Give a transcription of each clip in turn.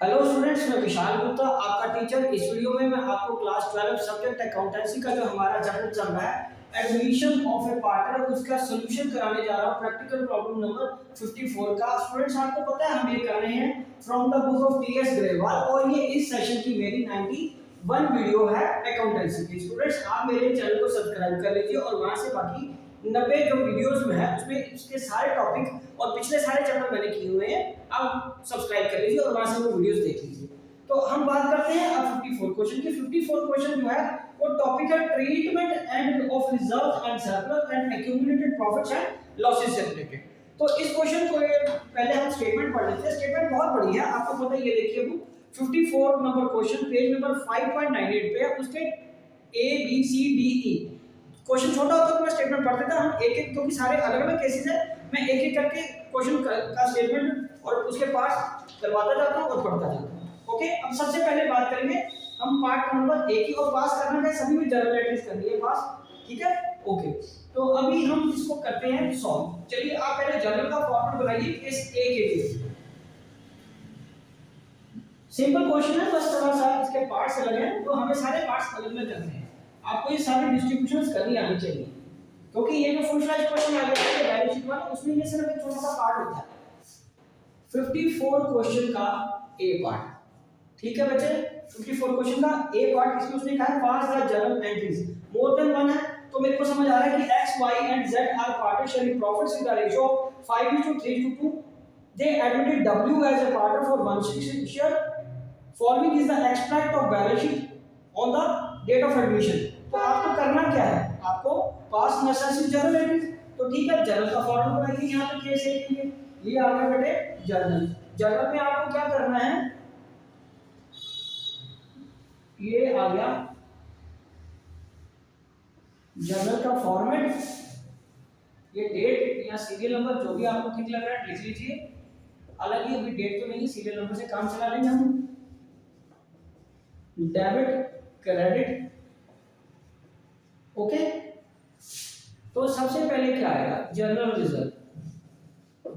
Hello students, मैं विशाल गुप्ता आपका teacher. इस वीडियो में मैं आपको क्लास 12 सब्जेक्ट अकाउंटेंसी का जो हमारा चैप्टर चल रहा है एडमिशन ऑफ ए पार्टनर, उसका सोल्यूशन कराने जा रहा हूं। प्रैक्टिकल प्रॉब्लम नंबर 54 का। स्टूडेंट्स, आपको पता है हम ये कर रहे हैं from the book of TS Grewal और ये इस सेशन की मेरी 91 वीडियो है अकाउंटेंसी की। स्टूडेंट्स, आप मेरे चैनल को सब्सक्राइब कर लीजिए और वहां से बाकी 90 जो वीडियोस में है उसमें इसके सारे टॉपिक और पिछले सारे चैप्टर मैंने किए हुए हैं, आप सब्सक्राइब कर लीजिए और वहां से वो वीडियोस देख लीजिए। तो हम बात करते हैं अब 54 क्वेश्चन की। 54 क्वेश्चन जो है वो टॉपिक है treatment end of reserve and surplus and accumulated profits and losses से रिलेटेड। तो इस क्वेश्चन को पहले हम स्टेटमेंट पढ़ लेते हैं। स्टेटमेंट बहुत बड़ी है, आपको पता है। ये देखिए book 54 number question page number 5.98 पे है। उसके A B C D E question छोटा होता तो मैं स्टेटमेंट पढ़ देता। हम एक एक, क्योंकि सारे अलग अलग केसेस है, मैं एक एक करके क्वेश्चन का स्टेटमेंट और उसके पार्ट करवाता जाता हूं और पढ़ता जाता हूं। ओके, अब सबसे पहले बात करेंगे हम पार्ट नंबर ए की। और पास करना है सभी में जनरल एंट्रीज करनी है पास, ठीक है। ओके, तो अभी हम इसको करते हैं सॉल्व। चलिए, आप पहले जनरल का फॉर्मूला बनाइए केस ए के लिए। सिंपल क्वेश्चन है, बस थोड़ा सा इसके पार्ट्स अलग हैं, तो हमें सारे पार्ट्स अलग अलग करने हैं। आपको ये सारी डिस्ट्रीब्यूशंस करनी आनी चाहिए, क्योंकि ये जो फुल फ्लैश क्वेश्चन आ गया है बैलेंस शीट वाला, उसमें ये सिर्फ एक छोटा सा पार्ट होता है। 54 क्वेश्चन का ए पार्ट, ठीक है बच्चे। 54 क्वेश्चन का ए पार्ट, इसमें उसने कहा है pass the journal entries more than one है, तो मेरे को समझ आ रहा है कि x y and z are partition profits with the ratio 5:3:2। They admitted w as a partner for 1/6 share। Following is the extract of balance sheet on the date of admission. तो आपको करना क्या है, आपको पास नेसेसरी जर्नल एंट्रीज। तो ठीक है, journal का फॉर्मूला बनाइए यहां पे केस ए के लिए। ये आ गया बेटे जर्नल। जर्नल में आपको क्या करना है, ये आ गया जर्नल का फॉर्मेट, ये डेट या सीरियल नंबर जो भी आपको ठीक लग रहा है लिख लीजिए। हालांकि अभी डेट तो नहीं, सीरियल नंबर से काम चला लेंगे हम। Debit credit, okay. तो सबसे पहले क्या आएगा, general reserve.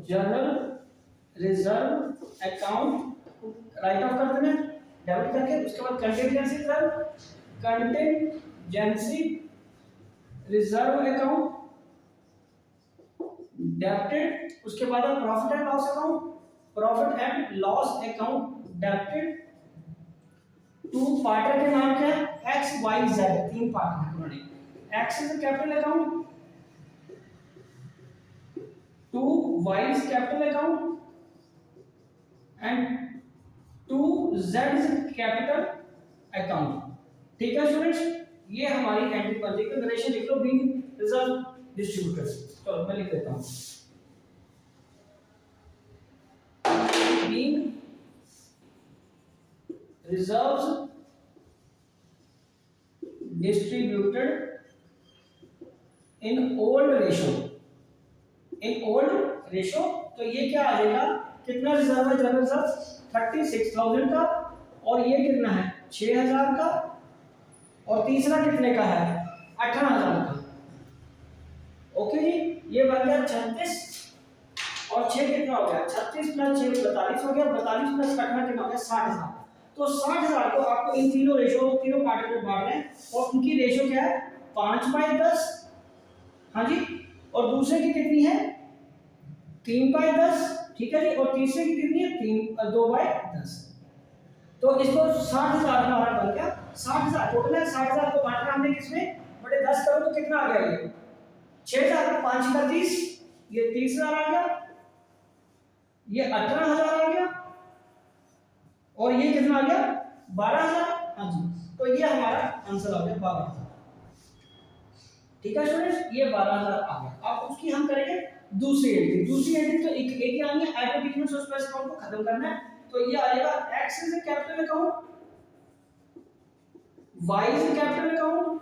General reserve account write off कर देना डेबिट करके। उसके बाद contingency reserve, contingency reserve account debited. उसके बाद profit and loss account, profit and loss account debited. To partner के नाम क्या है, एक्स वाई जेड, तीन पार्टनर उन्होंने। X is a capital account, two Y is capital account, and two Z is a capital account। ठीक है students, ये हमारी एंट्री बन जाएगी। नरेशन लिख लो, बीइंग रिजर्व डिस्ट्रीब्यूटर। चलो मैं लिख देता हूं, being reserves distributed in old ratio. In old ratio, तो ये क्या आ जाएगा, कितना रिजर्व है जनरल रिजर्व 36,000 का, और ये कितना है 6,000 का, और तीसरा कितने का है 18,000 का। ओके जी, ये बन गया 36 और 6 कितना हो गया 36 प्लस 6 42 हो गया। 42 प्लस 18 कितना हो गया 60,000। तो 60,000 को आपको इन तीनों रेशो, तीनों पार्ट में बांटना है, और उनकी रेशो क्या है 5/10। हाँ जी, और दूसरे की कितनी है 3/10, ठीक है जी, और तीसरे की कितनी है 2/10। तो इसको 60,000 का हमारा बन गया 60,000 टोटल है। 60,000 को बांटना हमने किसमें, बटे 10 करो तो कितना आ गया, ये 6,000 5 का 30, ये 30,000 आ गया, ये 18,000 आ गया, और ये कितना आ गया 12,000। हाँ जी, तो ये हमारा आंसर आ गया 12,000। ठीक है स्टूडेंट्स, ये 12,000 आ गया। अब उसकी हम करेंगे दूसरी एंट्री। दूसरी एंट्री तो एक ही आनी है, एडवर्टाइजमेंट सस्पेंस अकाउंट को खत्म करना है। तो ये आ जाएगा x is a capital account, y is a capital account,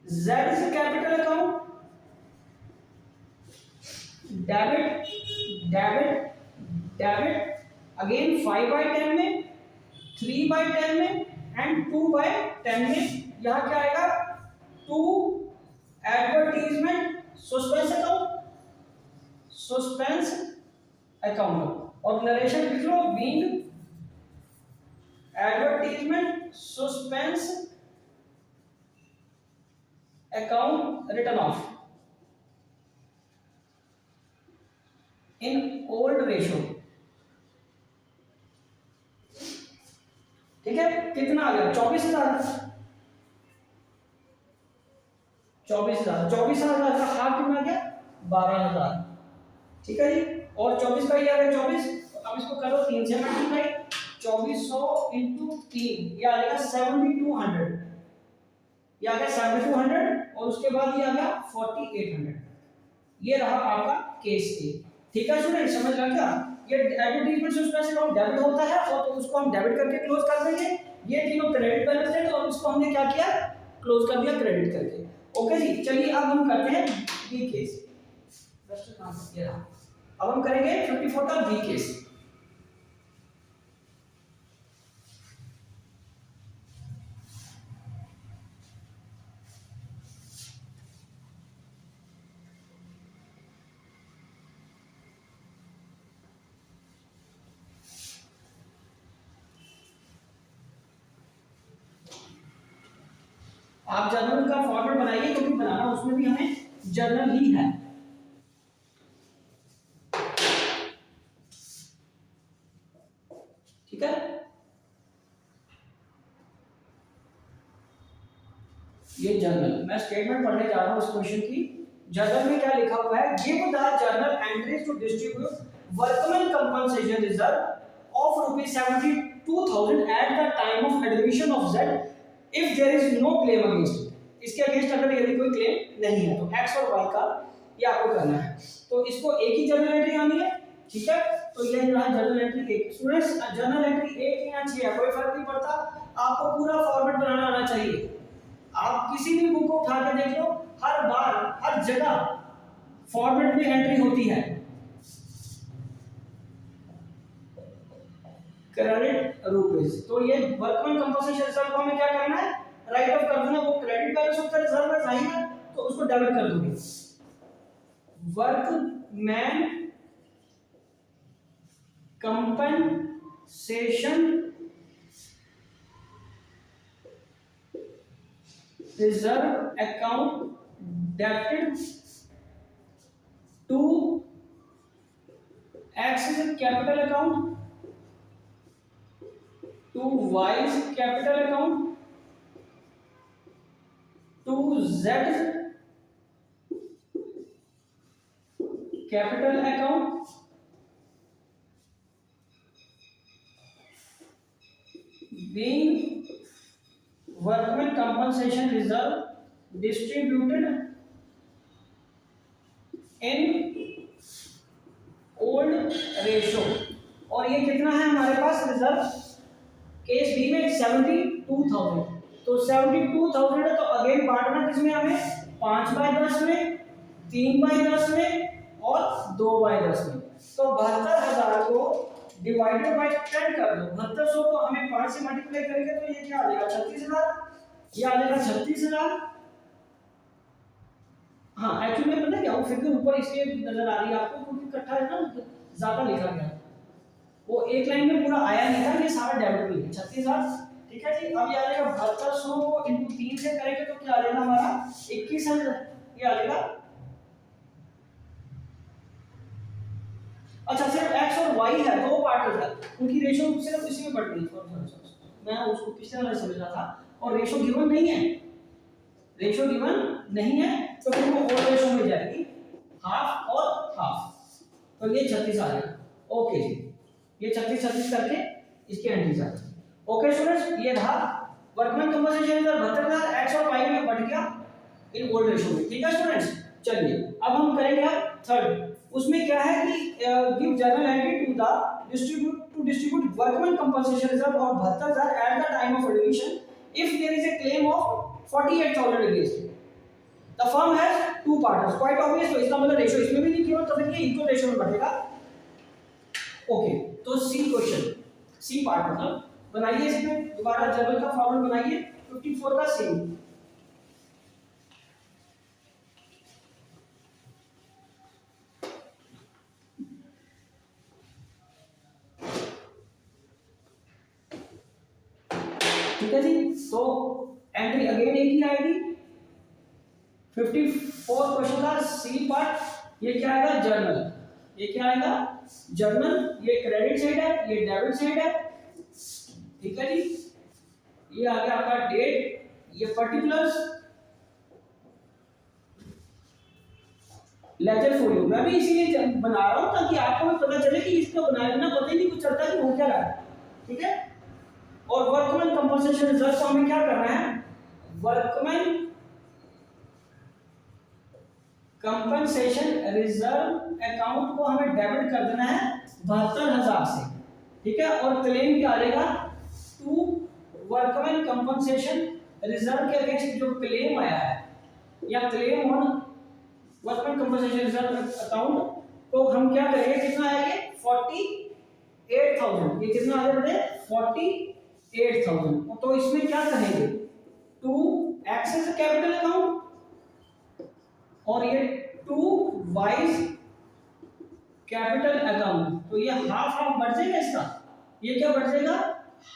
z is a capital account, debit debit debit, again 5/10 में, 3/10 में एंड 2/10 में। यहाँ क्या आएगा, to advertisement suspense account, suspense account. और नरेशन लिख लो, being advertisement suspense account written off in old ratio. ठीक है, कितना आ गया? 24,000। 24,000, 24,000 का हाफ कितना आ गया? 12,000। ठीक है जी, और 24 का ये आ गया 24। अब इसको करो 3 से मल्टीप्लाई, 2400 इंटू 3, ये आ जाएगा 7200। ये आ गया 7200 और उसके बाद ये आ गया 4800। ये रहा आपका केस ए। ठीक है स्टूडेंट, समझ लग गया? ये एडवर्टाइजमेंट सस्पेंस अकाउंट डेबिट होता है और तो उसको हम डेबिट करके क्लोज कर देंगे। ये तीनों क्रेडिट बैलेंस है, तो उसको हमने क्या किया? क्लोज कर दिया क्रेडिट करके। ओके जी, चलिए अब हम करते हैं बी केस। ये रहा, अब हम करेंगे 54 का बी केस। आप जर्नल का फॉर्मेट बनाइए, क्योंकि बनाना उसमें भी हमें जर्नल ही है। ठीक है, ये जर्नल, मैं स्टेटमेंट पढ़ने जा रहा हूं इस क्वेश्चन की। जर्नल में क्या लिखा हुआ है? Give the journal entries to distribute workman compensation reserve of ₹72,000 at the time of admission of Z if there is no claim against. इसके अगेंस्ट अगर यदि कोई क्लेम नहीं है तो एक्स और वाई का ये आपको करना है। तो इसको एक ही जर्नल एंट्री आनी है। ठीक है, तो ये जो है journal entry 1। Students, journal entry 1 या 6 है, कोई फर्क नहीं पड़ता, आपको पूरा फॉर्मेट बनाना आना चाहिए। आप किसी भी बुक को उठा के देख लो, हर बार हर जगह फॉर्मेट में एंट्री होती है। क्रेडिट रुपीज, तो ये वर्कमैन कंपनसेशन रिजर्व को हमें क्या करना है? राइट ऑफ कर देना। वो क्रेडिट बैलेंस होता है रिजर्व में चाहिए तो उसको डेबिट कर दोगे। Workman compensation reserve account debited to X is capital account to Y's capital account to Z's capital account being workman compensation reserve distributed in old ratio। और ये कितना है हमारे पास रिजर्व? केस बी में 72,000, तो 72,000 है, तो अगेन बांटना किसमें हमें? 5/10 में, 3/10 में और 2/10 में। तो 72,000 को डिवाइडेड बाय 10 कर दो। 7200 को हमें 5 से मल्टीप्लाई करेंगे तो ये क्या आ जाएगा? 36,000। ये आ जाएगा 36,000। हाँ, एक्चुअली में पता है क्या, वो फिगर ऊपर इसलिए नजर आ रही है आपको क्योंकि इकट्ठा है ना, ज्यादा लिखा गया, वो एक लाइन में पूरा आया नहीं था, ये सारा डेबिट में 36,000। ठीक है जी, अब ये आ जाएगा 7200 को इनटू 3 से करेंगे तो क्या आ जाएगा हमारा? 21,000। ये आ जाएगा। अच्छा, सिर्फ x और y है, दो पार्ट है, उनकी रेशियो सिर्फ इसी में बढ़ती है। मैं उसको पिछले वाला समझ रहा था, और रेशियो गिवन नहीं है। रेशियो गिवन नहीं है तो फिर वो और रेशियो में जाएगी, हाफ और हाफ। तो ये 36 आ जाएगा। ओके जी, ये 36 करके इसके एंट्रीज आ गए। ओके स्टूडेंट्स, ये रहा वर्कमैन कंपनसेशन रिजर्व 72,000 एक्स और वाई में बढ़ गया इन ओल्ड रेशियो में। ठीक है स्टूडेंट्स, चलिए अब हम करेंगे थर्ड। उसमें क्या है कि give journal entry to the distribute workman compensation reserve और 72,000 at the time of admission if there is a claim of 48,000 against the firm has two partners. Quite obvious, तो इसका मतलब रेशियो इसमें भी नहीं किया, तो फिर ये इक्वल रेशियो में बढ़ेगा। ओके, तो सी क्वेश्चन, सी पार्ट मतलब बनाइए, इसमें दोबारा जर्नल का फॉर्मेट बनाइए 54 का सी। ठीक है जी। तो एंट्री अगेन एक ही आएगी 54 क्वेश्चन का सी पार्ट। ये क्या आएगा? जर्नल। ये क्या आएगा? जर्नल। ये क्रेडिट साइड है, ये डेबिट साइड है, ठीक है जी। ये आ गया आपका डेट, ये पर्टिकुलर्स, लेजर फोलियो। मैं भी इसीलिए बना रहा हूं ताकि आपको भी पता चले कि इसको बनाए बिना पता ही नहीं कुछ चलता कि हो क्या रहा है, ठीक है। और वर्कमैन कंपनसेशन रिजर्व को हमें क्या करना है? वर्कमैन कंपनसेशन रिजर्व अकाउंट को हमें डेबिट कर देना है 72,000 से, ठीक है। और क्लेम क्या आएगा? टू वर्कमैन कंपनसेशन रिजर्व के अगेंस्ट जो क्लेम आया है या claim on workman compensation reserve account को हम क्या करेंगे? कितना है ये? 48,000। ये कितना आ रहा है? 48,000। तो इसमें क्या करेंगे? टू एक्सेस कैपिटल अकाउंट और ये टू वाइज कैपिटल अकाउंट। तो ये हाफ हाफ बढ़ जाएगा इसका। ये क्या बढ़ जाएगा?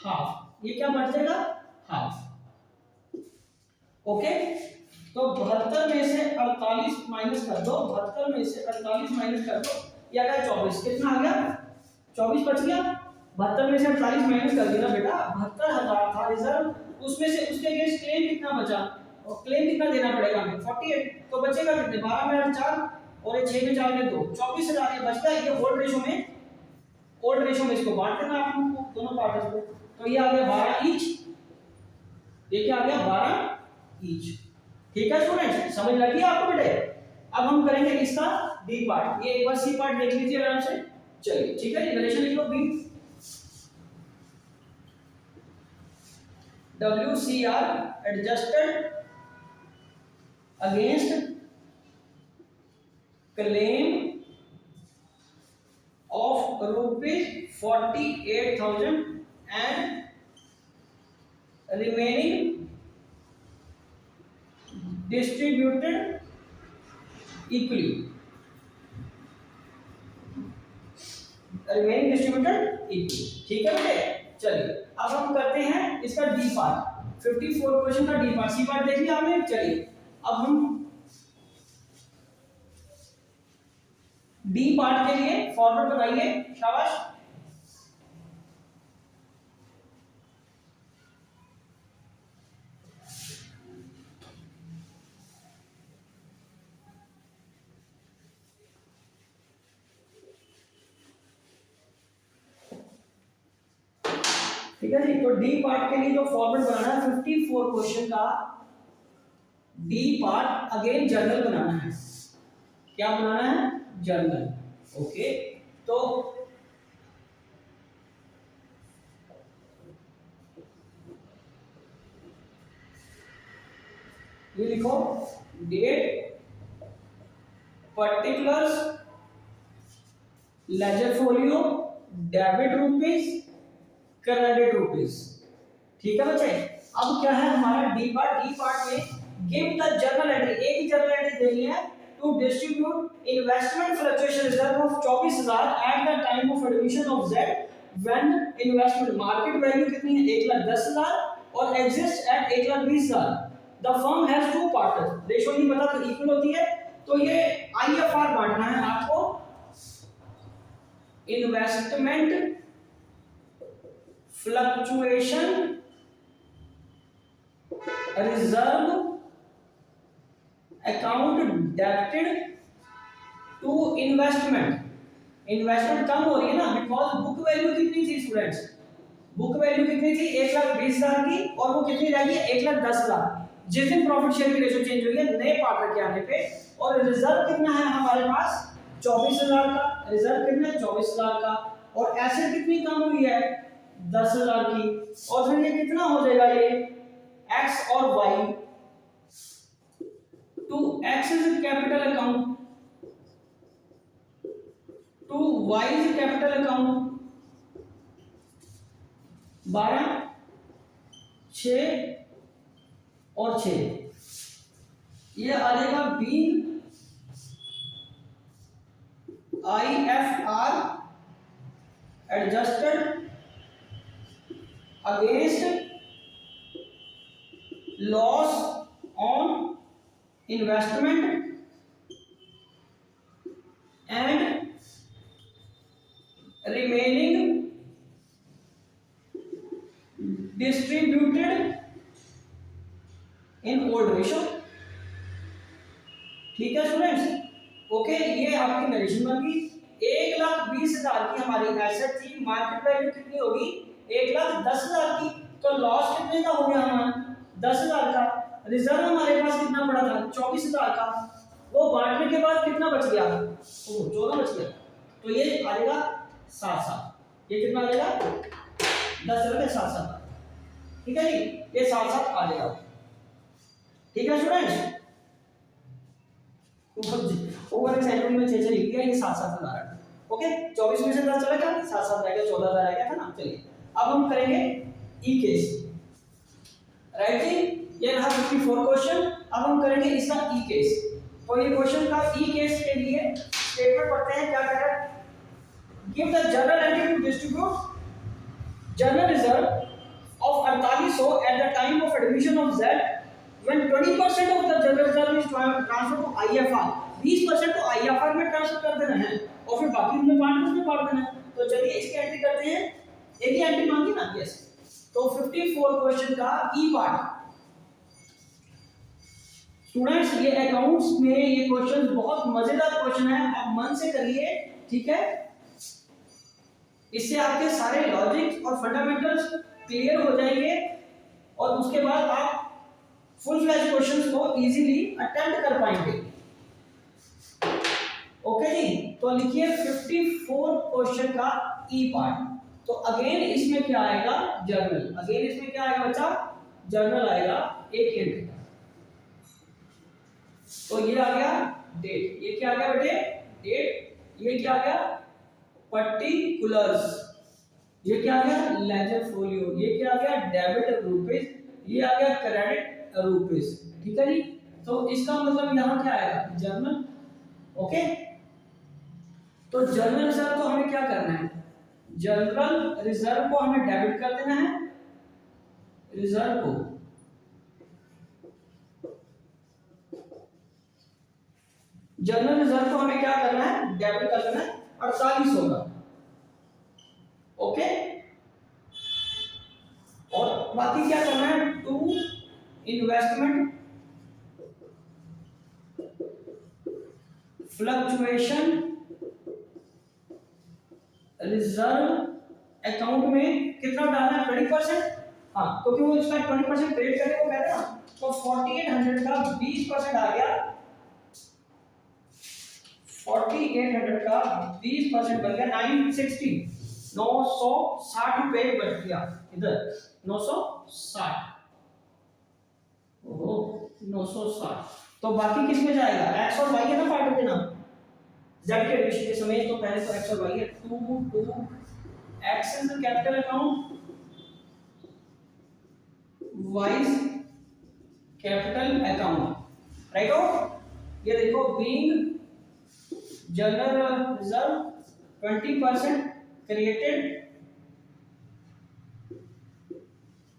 हाफ। ये क्या बढ़ जाएगा? हाफ। ओके। तो 72 में से 48 माइनस कर दो, 72 में से 48 माइनस कर दो, ये आ गया 24। कितना आ गया? 24 बच गया। 72 में से 48 माइनस कर दिया बेटा, 72,000 था रिजर्व, उसमें से उसके अगेंस्ट क्लेम कितना बचा? और क्लेम कितना देना पड़ेगा हमें? 48। तो बचेगा कितने? 12 में 8 4 और ये 6 में 4 में 2, 24,000 ये बचता है। ये ओल्ड रेशो में इसको बांट देना आप लोगों को दोनों पार्ट्स में। तो ये आ गया 12 ईच। ये क्या आ गया? 12 ईच। ठीक है स्टूडेंट्स, समझ लगी आपको बेटे? अब हम करेंगे इसका डी पार्ट। ये एक बार सी पार्ट देख लीजिए आराम से। चलिए ठीक है, रिलेशन लिख लो B. WCR adjusted against claim of rupees 48,000 and remaining distributed equally. remaining distributed equally, ठीक है बेटे। चलिए अब हम करते हैं इसका डी पार्ट। 54 क्वेश्चन का डी पार्ट। सी पार्ट देख लिया आपने। चलिए अब हम डी पार्ट के लिए फॉर्मूला बताइए। शाबाश। ठीक है जी। तो डी पार्ट के लिए जो फॉर्मेट बनाना है 54 क्वेश्चन का डी पार्ट, अगेन जर्नल बनाना है। क्या बनाना है? जर्नल। ओके। तो ये लिखो date, particulars, ledger folio, debit rupees, credit rupees. ठीक है बच्चे। अब क्या है हमारा डी पार्ट? डी पार्ट में गिव द जर्नल एंट्री, एक ही जर्नल एंट्री देनी है to distribute investment fluctuation reserve of 24,000 at the time of admission of Z when investment market value कितनी है? 1,10,000 और exist at 1,20,000। The firm has two partner, ratio नहीं पता तो इक्वल होती है। तो ये आईएफआर बांटना है आपको, investment fluctuation reserve account debited to investment. Investment कम हो रही है ना, बिकॉज बुक वैल्यू कितनी थी स्टूडेंट्स? बुक वैल्यू कितनी थी? 1,20,000 की, और वो कितनी रहेगी? 1,10,000। जिस दिन प्रॉफिट शेयर की रेशियो चेंज हुई है नए पार्टनर के आने पे। और रिजर्व कितना है हमारे पास? 24,000 का। रिजर्व कितना है? 24,000 का। और एसेट कितनी कम हुई है? 10,000 की। और फिर ये कितना हो जाएगा? ये एक्स और Y to X is capital account to Y is capital account 12, 6 और 6। ये आ जाएगा be IFR adjusted against loss on investment and remaining distributed in old ratio. ठीक है स्टूडेंट्स, ओके। ये आपकी नरेशन बन गई। 1,20,000 की हमारी एसेट थी, मार्केट वैल्यू कितनी होगी 1,10,000 की, तो लॉस कितने का हो गया हमारा 10,000 का। रिजर्व हमारे पास कितना पड़ा था 24,000 का, वो बांटने के बाद कितना बच गया 14 बच गया, तो ये आएगा 7,7। ये कितना आएगा 10 में 7,7। ठीक है जी, ये 7,7 आ जाएगा। ठीक है स्टूडेंट्स, ओवर एक्साइटमेंट में 6 लिख दिया, ये 7,7 आ रहा है। ओके, 24 में से 10 चला गया, 7,7 रह गया, 14,000 रह गया था ना। चलिए अब हम करेंगे ई केस, राइट जी। ये रहा 54 क्वेश्चन। अब हम करेंगे इसका ई केस। तो ये क्वेश्चन का ई केस के लिए स्टेटमेंट पढ़ते हैं, क्या कह रहा है। Give the journal entry to distribute general reserve of 4800 at the time of admission of Z when 20% of the general reserve is transferred to IFR। 20% को IFR में ट्रांसफर कर देना है और फिर बाकी में बांट देना है। तो चलिए इसकी एंट्री करते हैं। एक ही एंट्री मांगी ना, यस। तो 54 क्वेश्चन का ई पार्ट। स्टूडेंट्स, ये अकाउंट्स में ये क्वेश्चन बहुत मजेदार क्वेश्चन है, आप मन से करिए, ठीक है। इससे आपके सारे लॉजिक और फंडामेंटल्स क्लियर हो जाएंगे और उसके बाद आप फुल फ्लैश क्वेश्चंस को इजीली अटेम्प्ट कर पाएंगे। ओके जी, तो लिखिए 54 क्वेश्चन का ई पार्ट। तो अगेन इसमें क्या आएगा जर्नल, अगेन इसमें क्या आएगा बच्चा जर्नल आएगा एक एंट्री का। तो ये आ गया डेट, ये क्या आ गया बेटे डेट, ये क्या आ गया पर्टिकुलर्स, ये क्या आ गया लेजर फोलियो, ये क्या आ गया डेबिट रुपीस, ये आ गया क्रेडिट रुपीस। ठीक है जी, तो इसका मतलब यहाँ क्या आएगा जर्नल। ओके, तो जर्नल रिजर्व को हमें क्या करना है, जनरल रिजर्व को हमें डेबिट कर देना है, रिजर्व को जनरल रिजर्व को हमें क्या करना है डेबिट कर देना है 4800 का। ओके, और बाकी क्या करना है to investment fluctuation reserve account में कितना डालना है 20%। हाँ, क्योंकि वो इसका 20% क्रेडिट करेगा वो कहते हैं ना, तो 4800 का 20% आ गया, 4800 का 20% बन गया 960, 960 रुपए बच गया इधर 960। ओहो 960, तो बाकी किस में जाएगा एक्स और वाई है ना पार्ट के नाम जेड के एडमिशन के समय, तो पहले तो एक्स और वाई है, to X in the capital account, Y capital account, right हो। ये देखो being general reserve 20% created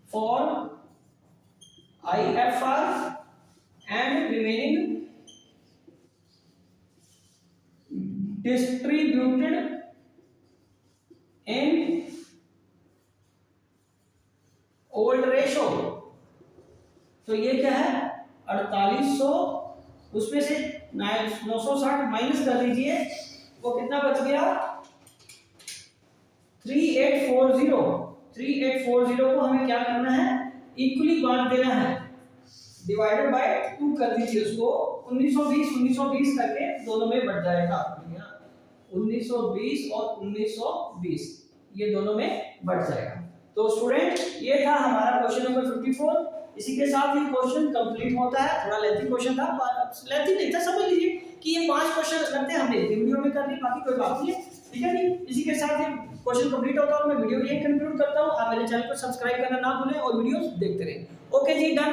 for IFR and remaining distributed in old ratio। तो ये क्या है 4800, उसमें से 960 माइनस कर दीजिए, वो कितना बच गया 3840। 3840 को हमें क्या करना है इक्वली बांट देना है, डिवाइडेड बाय 2 कर दीजिए उसको, 1920 करके दोनों में बढ़ जाएगा, 1920 और 1920 ये दोनों में बढ़ जाएगा। तो स्टूडेंट ये था हमारा क्वेश्चन नंबर 54। इसी के साथ ये क्वेश्चन कंप्लीट होता है। थोड़ा लेंथी क्वेश्चन था, लेंथी नहीं था, समझ लीजिए कि ये 5 क्वेश्चन लगते हैं, हमने वीडियो में कर ली, बाकी कोई बात नहीं है, ठीक है जी। इसी के साथ ये क्वेश्चन कंप्लीट होता है, मैं वीडियो यही कंक्लूड करता हूँ। आप मेरे चैनल को सब्सक्राइब करना ना भूलें और वीडियोस देखते रहें। ओके जी, डन।